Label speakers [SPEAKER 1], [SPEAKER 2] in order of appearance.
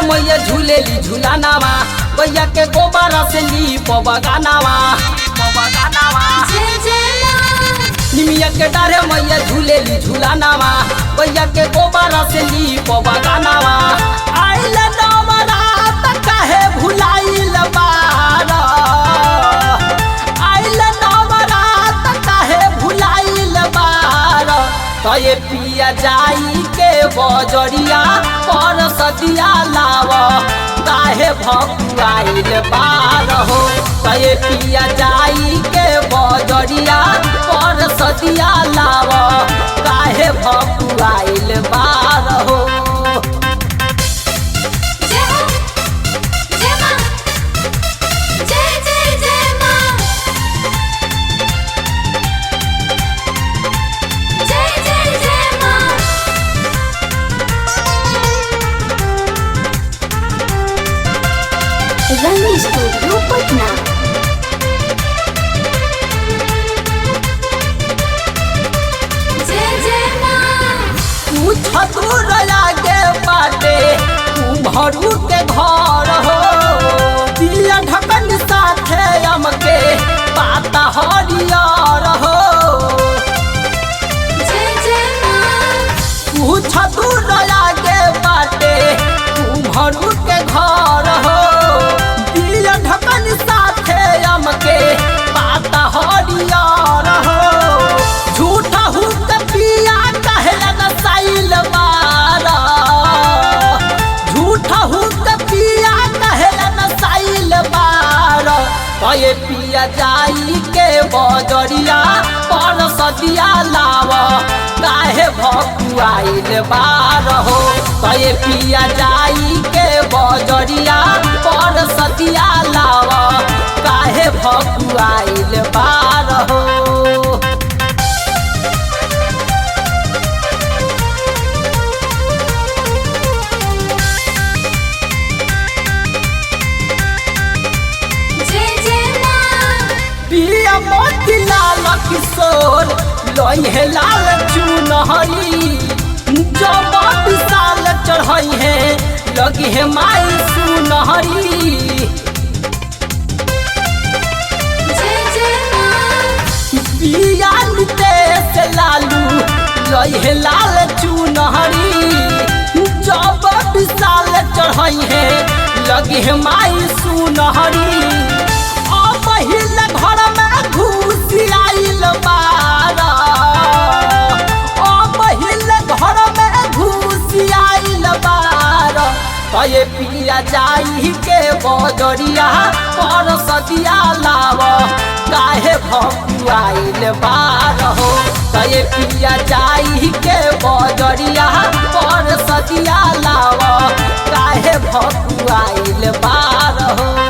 [SPEAKER 1] मैया झूलेली झूलानावा गैया के गोबर से लीप बगानावा निमिया के डारे मैया झूलेली झूलानावा गैया के गोबर से लीप बगानावा आइल नवरात काहे भुलाइल बार आइल नवरात काहे भुलाइल बार तये पिया जाई के बजरिया पर सदिया लाव काहे भकुआइल बार हो तये पिया जाई के बजरिया पर सदिया लाव काहे भकुआइल बार हो।
[SPEAKER 2] रंग स्टूडियो पटना।
[SPEAKER 1] कुछ दूर लागे बाटे भरू के घर हो दिया ढकन साथे हमके पाता हरियर हो कुछ दूर लागे बाटे भरू के घर हो दिया ढकन साथे हमके पाता हरियर हो झूठा हुक पिया कहला नसाइल बारा झूठा हुक पिया कहला नसाइल बारा कहे पिया जाई के बजरिया पर सदिया लाव काहे भकुआइल बार हो कहे पिया जाई के बजरिया पर सदिया लाव काहे भकुआइल बार हो। पिया मोती लाल किशोर लोहे लाल चुनहरी जब विशाल चढ़ई है लगी है माई सुनहरी पिया नितेश लालू लोहे लाल चुनहरी जब विशाल चढ़ई है लगी है माई सुनहरी पहिल घर में घुसी आइल बारा ओ पहिल घर में घुसी आइल बारा कहे पिया जाई के बजरिया पर सदिया लाव काहे भकुआइल बार हो कहे पिया जाई के बजरिया पर सदिया लाव काहे भकुआइल बार हो।